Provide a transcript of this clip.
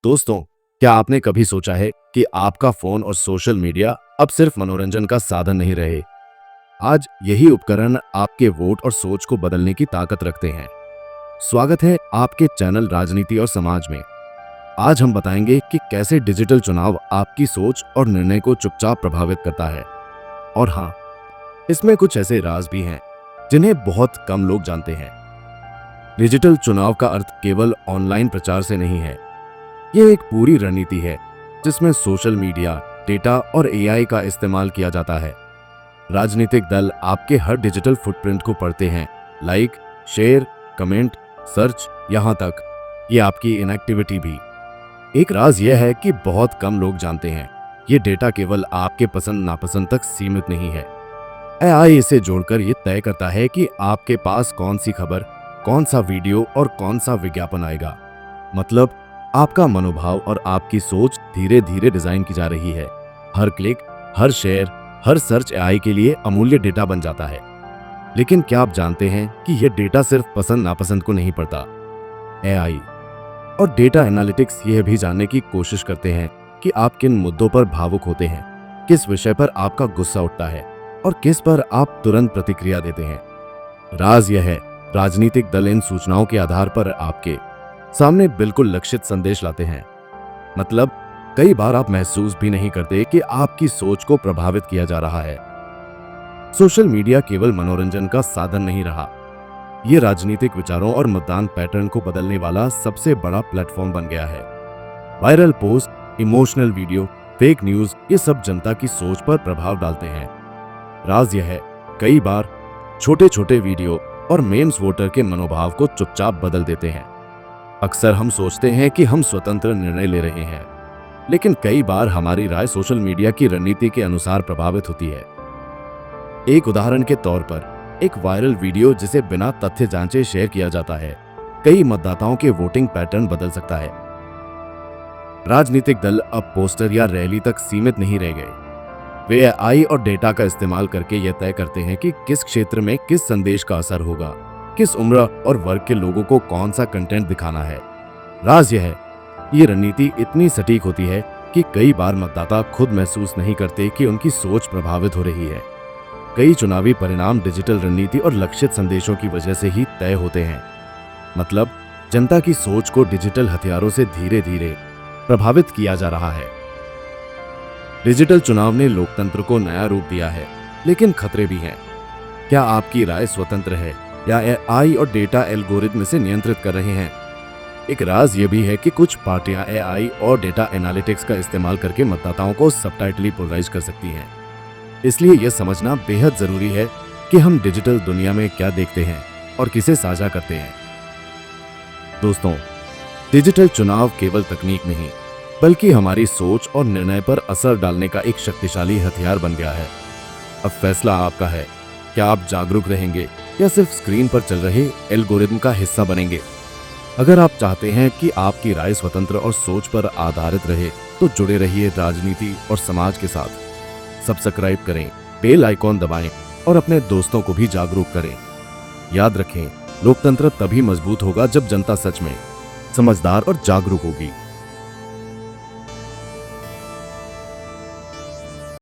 दोस्तों, क्या आपने कभी सोचा है कि आपका फोन और सोशल मीडिया अब सिर्फ मनोरंजन का साधन नहीं रहे। आज यही उपकरण आपके वोट और सोच को बदलने की ताकत रखते हैं। स्वागत है आपके चैनल राजनीति और समाज में। आज हम बताएंगे कि कैसे डिजिटल चुनाव आपकी सोच और निर्णय को चुपचाप प्रभावित करता है। और हाँ, इसमें कुछ ऐसे राज भी हैं जिन्हें बहुत कम लोग जानते हैं। डिजिटल चुनाव का अर्थ केवल ऑनलाइन प्रचार से नहीं है। यह एक पूरी रणनीति है जिसमें सोशल मीडिया, डेटा और एआई का इस्तेमाल किया जाता है। राजनीतिक दल आपके हर डिजिटल फुटप्रिंट को पढ़ते हैं। लाइक, शेयर, कमेंट, सर्च, यहाँ तक ये आपकी इनएक्टिविटी भी। एक राज यह है कि बहुत कम लोग जानते हैं, ये डेटा केवल आपके पसंद नापसंद तक सीमित नहीं है। एआई इसे जोड़कर ये तय करता है कि आपके पास कौन सी खबर, कौन सा वीडियो और कौन सा विज्ञापन आएगा। मतलब आपका मनोभाव और आपकी सोच धीरे धीरे डिजाइन की जा रही है। हर क्लिक, हर शेयर, हर सर्च एआई के लिए अमूल्य डेटा बन जाता है। लेकिन क्या आप जानते हैं कि यह डेटा सिर्फ पसंद नापसंद को नहीं पढ़ता। एआई और डेटा एनालिटिक्स यह भी जानने की कोशिश करते हैं कि आप किन मुद्दों पर भावुक होते हैं, किस विषय पर आपका गुस्सा उठता है और किस पर आप तुरंत प्रतिक्रिया देते हैं। राज यह है, राजनीतिक दल इन सूचनाओं के आधार पर आपके सामने बिल्कुल लक्षित संदेश लाते हैं। मतलब कई बार आप महसूस भी नहीं करते कि आपकी सोच को प्रभावित किया जा रहा है। सोशल मीडिया केवल मनोरंजन का साधन नहीं रहा, यह राजनीतिक विचारों और मतदान पैटर्न को बदलने वाला सबसे बड़ा प्लेटफॉर्म बन गया है। Viral post, emotional video, fake news, ये सब जनता की सोच पर प्रभाव डालते हैं। राज यह है, कई बार छोटे छोटे वीडियो और मेम्स वोटर के मनोभाव को चुपचाप बदल देते हैं। अक्सर हम सोचते हैं कि हम स्वतंत्र निर्णय ले रहे हैं, लेकिन कई बार हमारी राय सोशल मीडिया की रणनीति के अनुसार प्रभावित होती है। एक उदाहरण के तौर पर, एक वायरल वीडियो जिसे बिना तथ्य जांचे शेयर किया जाता है, कई मतदाताओं के वोटिंग पैटर्न बदल सकता है। राजनीतिक दल अब पोस्टर या रैली तक सीमित नहीं रह गए। वे एआई और डेटा का इस्तेमाल करके यह तय करते हैं कि किस क्षेत्र में किस संदेश का असर होगा, किस उम्र और वर्ग के लोगों को कौन सा कंटेंट दिखाना है। राज यह है, ये रणनीति इतनी सटीक होती है कि कई बार मतदाता खुद महसूस नहीं करते कि उनकी सोच प्रभावित हो रही है। कई चुनावी परिणाम डिजिटल रणनीति और लक्षित संदेशों की वजह से ही तय होते हैं। मतलब जनता की सोच को डिजिटल हथियारों से धीरे धीरे प्रभावित किया जा रहा है। डिजिटल चुनाव ने लोकतंत्र को नया रूप दिया है, लेकिन खतरे भी हैं। क्या आपकी राय स्वतंत्र है या एआई और डेटा एल्गोरिथम से नियंत्रित कर रहे हैं? एक राज यह भी है कि कुछ पार्टियां एआई और डेटा एनालिटिक्स का इस्तेमाल करके मतदाताओं को सबटाइटली पोलराइज कर सकती हैं। इसलिए यह समझना बेहद जरूरी है कि हम डिजिटल दुनिया में क्या देखते हैं और किसे साझा करते हैं। दोस्तों, डिजिटल चुनाव केवल तकनीक नहीं, बल्कि हमारी सोच और निर्णय पर असर डालने का एक शक्तिशाली हथियार बन गया है। अब फैसला आपका है, क्या आप जागरूक रहेंगे या सिर्फ स्क्रीन पर चल रहे एल्गोरिथम का हिस्सा बनेंगे। अगर आप चाहते हैं कि आपकी राय स्वतंत्र और सोच पर आधारित रहे, तो जुड़े रहिए राजनीति और समाज के साथ। सब्सक्राइब करें, बेल आइकॉन दबाएं और अपने दोस्तों को भी जागरूक करें। याद रखें, लोकतंत्र तभी मजबूत होगा जब जनता सच में समझदार और जागरूक होगी।